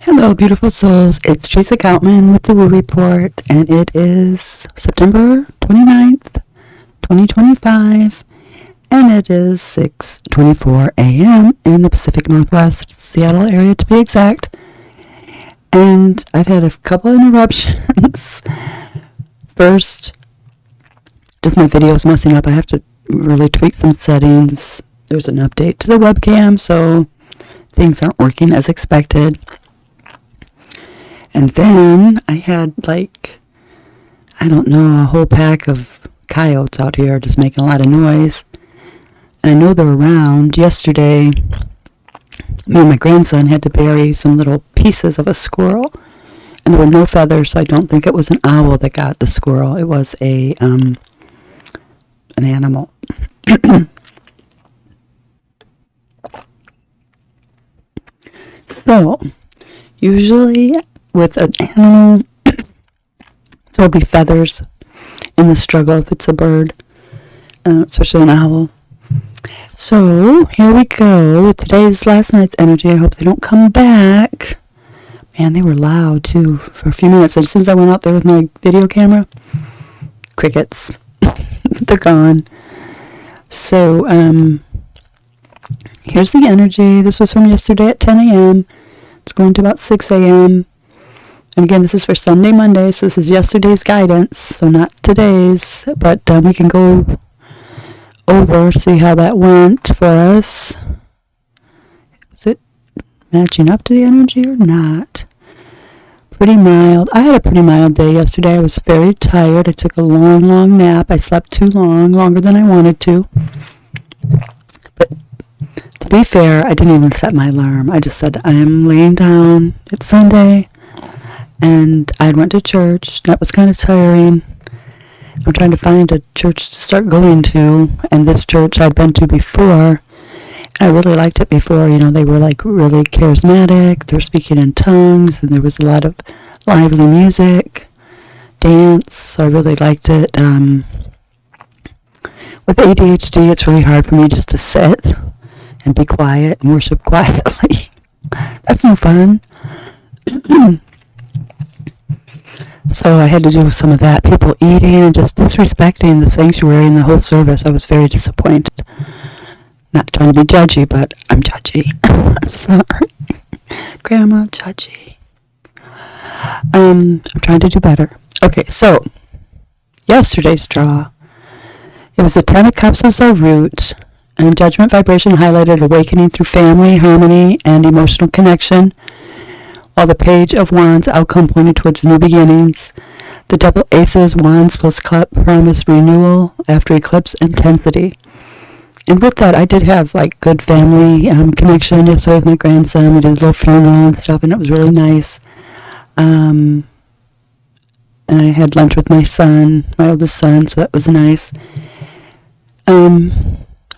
Hello, beautiful souls. It's Teresa Goutman with the Woo Report, and it is September 29th, 2025, and it is 6:24 a.m. in the Pacific Northwest, Seattle area to be exact. And I've had a couple of interruptions. First, just my video's messing up. I have to really tweak some settings. There's an update to the webcam, so things aren't working as expected. And then I had a whole pack of coyotes out here just making a lot of noise. And I know they're around. Yesterday, me and my grandson had to bury some little pieces of a squirrel. And there were no feathers, so I don't think it was an owl that got the squirrel. It was an animal. So, usually with an animal, there'll be feathers in the struggle if it's a bird, especially an owl. So, here we go. Today's last night's energy. I hope they don't come back. Man, they were loud, too, for a few minutes. As soon as I went out there with my video camera, crickets. They're gone. So, here's the energy. This was from yesterday at 10 a.m. It's going to about 6 a.m. And again, this is for Sunday, Monday, so this is yesterday's guidance, so not today's, but we can go over, see how that went for us. Is it matching up to the energy or not? Pretty mild. I had a pretty mild day yesterday. I was very tired. I took a long nap. I slept too long, longer than I wanted to. But to be fair, I didn't even set my alarm. I just said, I am laying down. It's Sunday. And I went to church. That was kind of tiring. I'm trying to find a church to start going to. And this church I'd been to before. I really liked it before. You know, they were really charismatic. They're speaking in tongues. And there was a lot of lively music, dance. So I really liked it. With ADHD, it's really hard for me just to sit and be quiet and worship quietly. That's no fun. So I had to do some of that. People eating and just disrespecting the sanctuary and the whole service. I was very disappointed. Not trying to be judgy, but I'm judgy. I'm sorry. Grandma, judgy. I'm trying to do better. Okay, so yesterday's draw. It was the 10 of Cups as our root, and Judgment vibration highlighted awakening through family, harmony, and emotional connection, while the Page of Wands outcome pointed towards new beginnings. The double aces, Wands plus Cup, promised renewal after eclipse intensity. And with that, I did have good family connection yesterday with my grandson. We did a little funeral and stuff, and it was really nice. And I had lunch with my son, my oldest son, so that was nice.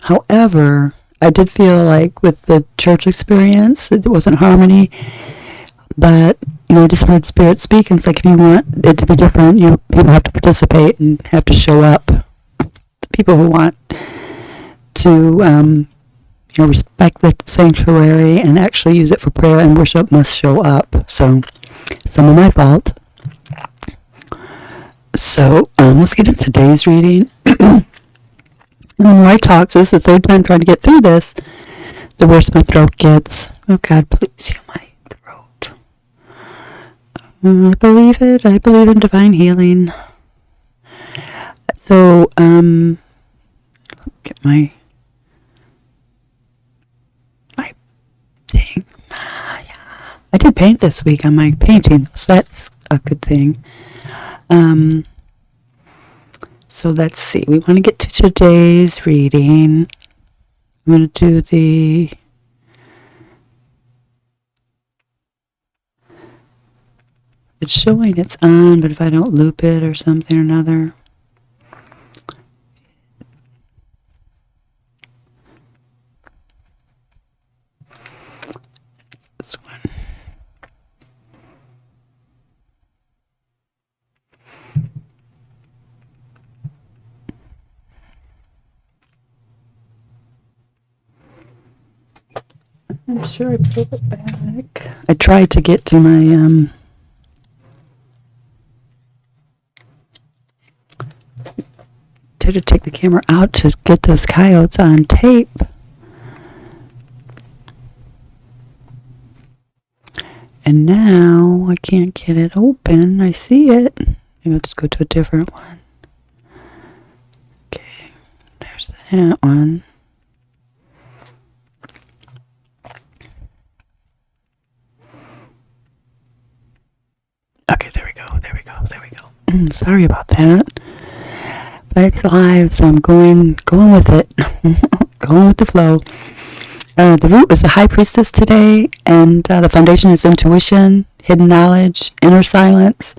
However, I did feel like with the church experience, it wasn't harmony. But, I just heard Spirit speak, and it's like, if you want it to be different, people have to participate and have to show up. The people who want to, respect the sanctuary and actually use it for prayer and worship must show up. So, some of my fault. So, let's get into today's reading. And the more I talk, so this is the third time trying to get through this, the worse my throat gets. Oh, God, please heal my throat. I believe it. I believe in divine healing. So, get my thing. I did paint this week on my painting, so that's a good thing. So let's see. We want to get to today's reading. I'm going to do it's showing it's on, but if I don't loop it or something or another. This one. I'm sure I pulled it back. I tried to get to my, to take the camera out to get those coyotes on tape. And now I can't get it open. I see it. Maybe I'll just go to a different one. Okay, there's that one. Okay, there we go. Sorry about that. But it's live, so I'm going with it. Going with the flow. The root is the High Priestess today, and the foundation is intuition, hidden knowledge, inner silence.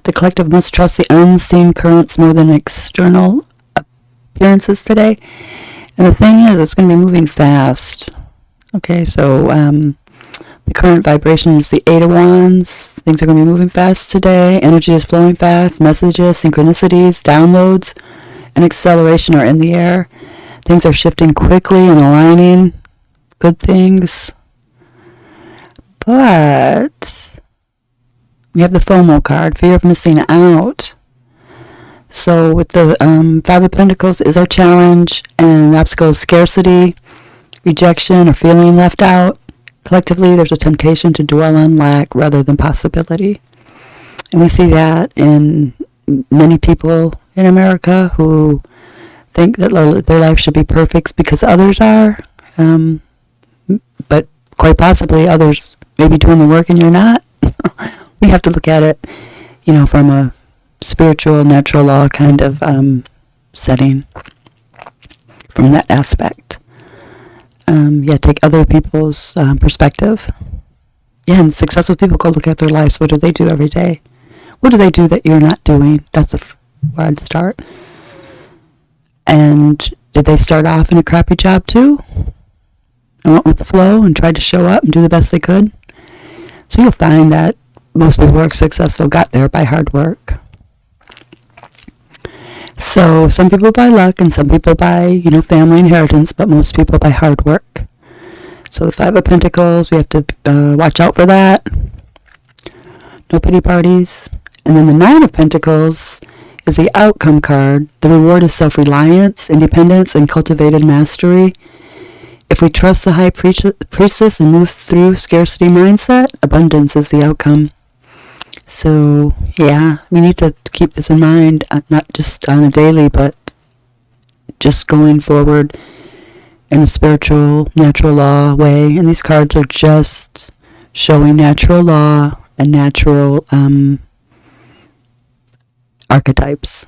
The collective must trust the unseen currents more than external appearances today. And the thing is, it's going to be moving fast. Okay, so the current vibration is the Eight of Wands. Things are going to be moving fast today. Energy is flowing fast. Messages, synchronicities, downloads, and acceleration are in the air. Things are shifting quickly and aligning. Good things. But we have the FOMO card, fear of missing out. So with the Five of Pentacles is our challenge, and the obstacle is scarcity, rejection, or feeling left out. Collectively, there's a temptation to dwell on lack rather than possibility. And we see that in many people in America who think that their life should be perfect because others are. But quite possibly others may be doing the work and you're not. We have to look at it, from a spiritual, natural law kind of setting from that aspect. Take other people's perspective. Yeah, and successful people go look at their lives. What do they do every day? What do they do that you're not doing? That's where I'd start. And did they start off in a crappy job too? And went with the flow and tried to show up and do the best they could? So you'll find that most people who are successful got there by hard work. So some people by luck and some people by, family inheritance, but most people by hard work. So the Five of Pentacles, we have to watch out for that. No pity parties. And then the Nine of Pentacles is the outcome card. The reward is self-reliance, independence, and cultivated mastery. If we trust the High Priestess and move through scarcity mindset, abundance is the outcome. So, we need to keep this in mind, not just on a daily, but just going forward in a spiritual, natural law way. And these cards are just showing natural law and natural archetypes.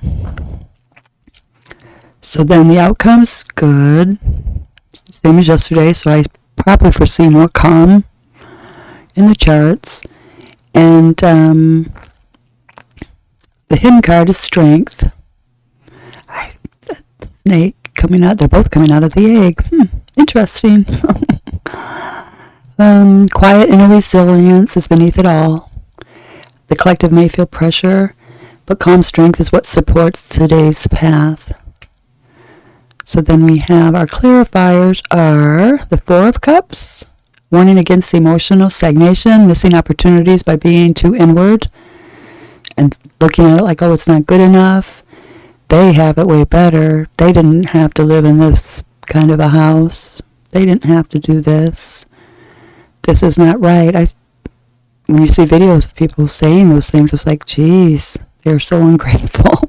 So then the outcome's good. Same as yesterday, so I probably foresee more calm in the charts. And the hidden card is strength. Snake coming out. They're both coming out of the egg. Interesting. Quiet inner resilience is beneath it all. The collective may feel pressure, but calm strength is what supports today's path. So then we have our clarifiers are the Four of Cups, warning against emotional stagnation, missing opportunities by being too inward, and looking at it like, it's not good enough. They have it way better. They didn't have to live in this kind of a house. They didn't have to do this. This is not right. When you see videos of people saying those things, it's like, geez, they're so ungrateful.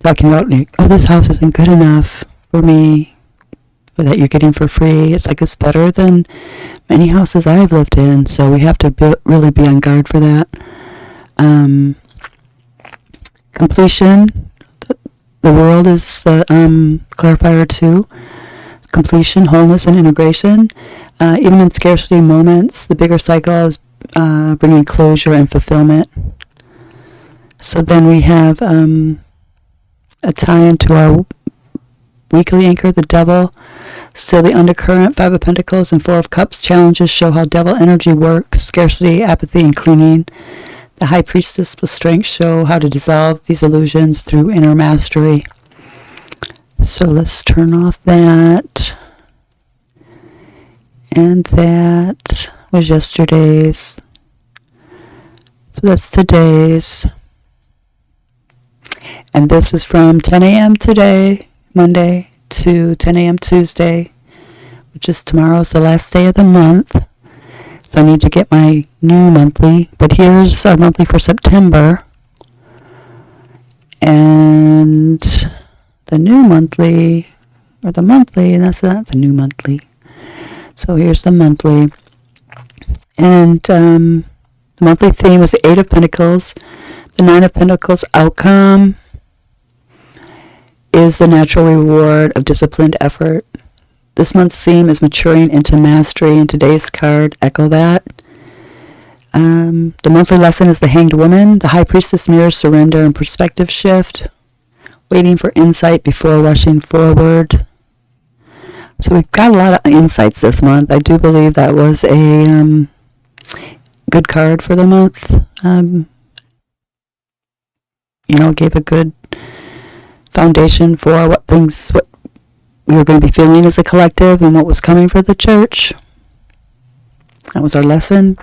Talking about, this house isn't good enough for me, that you're getting for free. It's like it's better than many houses I've lived in. So we have to really be on guard for that. Completion. The world is the clarifier too. Completion, wholeness, and integration. Even in scarcity moments, the bigger cycle is bringing closure and fulfillment. So then we have a tie into our weekly anchor, the devil. Still the undercurrent, Five of Pentacles and Four of Cups challenges show how devil energy works, scarcity, apathy, and clinging. The High Priestess with strength show how to dissolve these illusions through inner mastery. So let's turn off that. And that was yesterday's. So that's today's. And this is from 10 a.m. today, Monday, to 10 a.m. Tuesday, which is tomorrow's the last day of the month. So I need to get my new monthly. But here's our monthly for September. And the new monthly, or the monthly, and that's not the new monthly. So here's the monthly. And the monthly theme was the Eight of Pentacles. The Nine of Pentacles outcome is the natural reward of disciplined effort. This month's theme is maturing into mastery, and today's card echo that. The monthly lesson is the Hanged Woman. The High Priestess mirrors surrender and perspective shift, waiting for insight before rushing forward. So we've got a lot of insights this month. I do believe that was a good card for the month. Gave a good foundation for what we were going to be feeling as a collective and what was coming for the church. That was our lesson.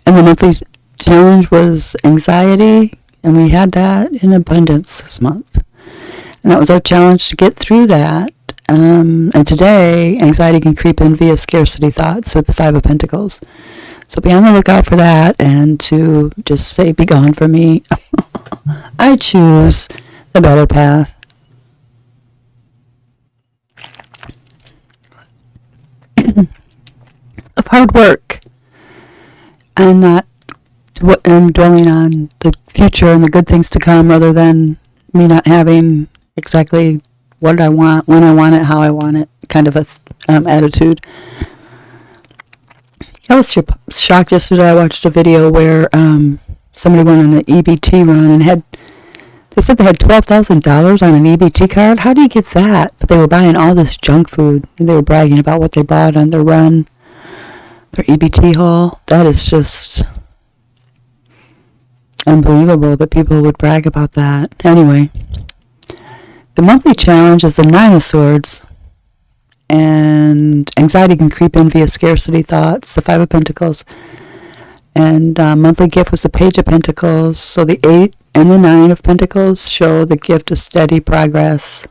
And the monthly challenge was anxiety, and we had that in abundance this month. And that was our challenge to get through that. And today, anxiety can creep in via scarcity thoughts with the Five of Pentacles. So be on the lookout for that, and to just say, be gone from me. I choose the better path. Of hard work, and not dwelling on the future and the good things to come, rather than me not having exactly what I want, when I want it, how I want it, kind of a attitude. I was shocked yesterday. I watched a video where somebody went on an EBT run and they said they had $12,000 on an EBT card. How do you get that? But they were buying all this junk food, and they were bragging about what they bought on their run, their EBT haul. That is just unbelievable that people would brag about that. Anyway, the monthly challenge is the Nine of Swords. And anxiety can creep in via scarcity thoughts, the Five of Pentacles. And monthly gift was the Page of Pentacles. So the 8 and the 9 of Pentacles show the gift of steady progress.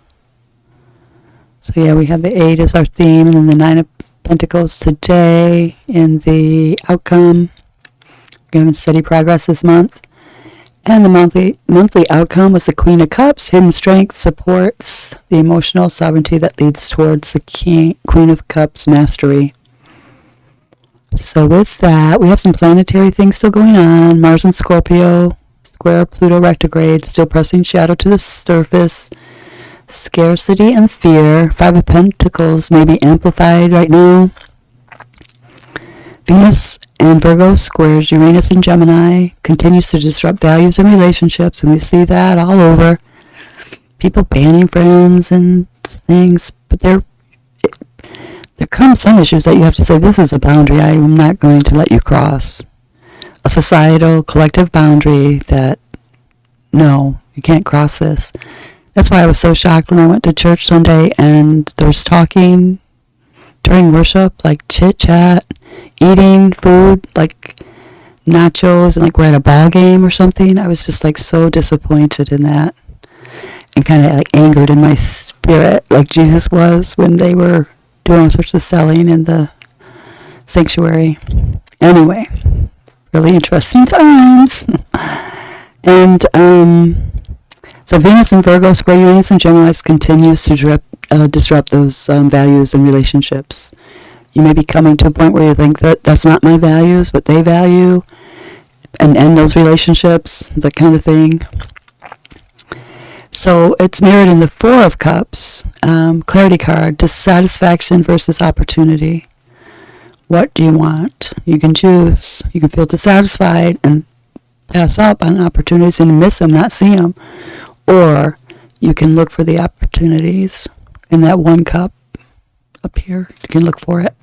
So yeah, we have the 8 as our theme, and then the 9 of Pentacles today in the outcome. We're having steady progress this month. And the monthly outcome was the Queen of Cups. Hidden strength supports the emotional sovereignty that leads towards the Queen of Cups mastery. So with that, we have some planetary things still going on. Mars and Scorpio, square Pluto retrograde, still pressing shadow to the surface. Scarcity and fear. Five of Pentacles may be amplified right now. Venus and Virgo squares Uranus and Gemini, continues to disrupt values and relationships, and we see that all over. People banning friends and things, but there come some issues that you have to say, this is a boundary I am not going to let you cross. A societal, collective boundary that, no, you can't cross this. That's why I was so shocked when I went to church Sunday and there was talking during worship, like chit-chat, eating food, like nachos, and like we're at a ball game or something. I was just like so disappointed in that, and kind of like angered in my spirit, like Jesus was when they were doing all sorts of selling in the sanctuary. Anyway, really interesting times. And so Venus and Virgo square Uranus and Gemini continues to disrupt those values and relationships. You may be coming to a point where you think that that's not my values, what they value, and end those relationships, that kind of thing. So it's mirrored in the Four of Cups, clarity card, dissatisfaction versus opportunity. What do you want? You can choose. You can feel dissatisfied and pass up on opportunities and miss them, not see them. Or you can look for the opportunities in that one cup up here. You can look for it.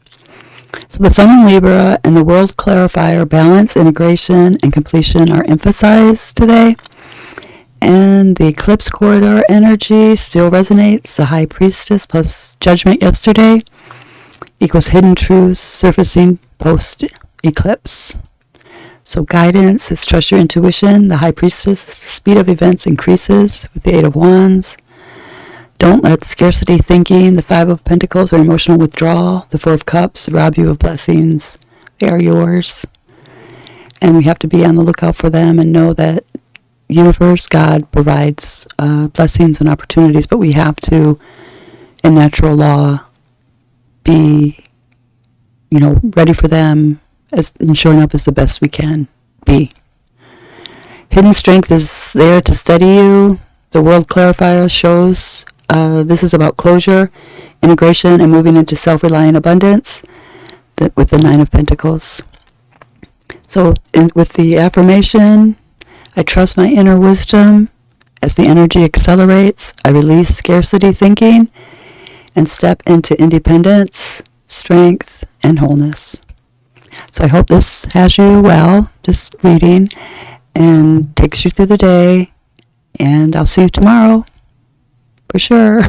So the Sun in Libra and the World Clarifier, balance, integration, and completion are emphasized today. And the Eclipse corridor energy still resonates. The High Priestess plus Judgment yesterday equals hidden truths surfacing post-eclipse. So guidance is trust your intuition. The High Priestess, the speed of events increases with the Eight of Wands. Don't let scarcity thinking, the Five of Pentacles, or emotional withdrawal, the Four of Cups, rob you of blessings. They are yours. And we have to be on the lookout for them and know that universe, God, provides blessings and opportunities, but we have to, in natural law, be, ready for them and showing up as the best we can be. Hidden strength is there to steady you. The World Clarifier shows this is about closure, integration, and moving into self-reliant abundance with the Nine of Pentacles. So with the affirmation, I trust my inner wisdom. As the energy accelerates, I release scarcity thinking and step into independence, strength, and wholeness. So I hope this has you well, this reading, and takes you through the day. And I'll see you tomorrow, for sure.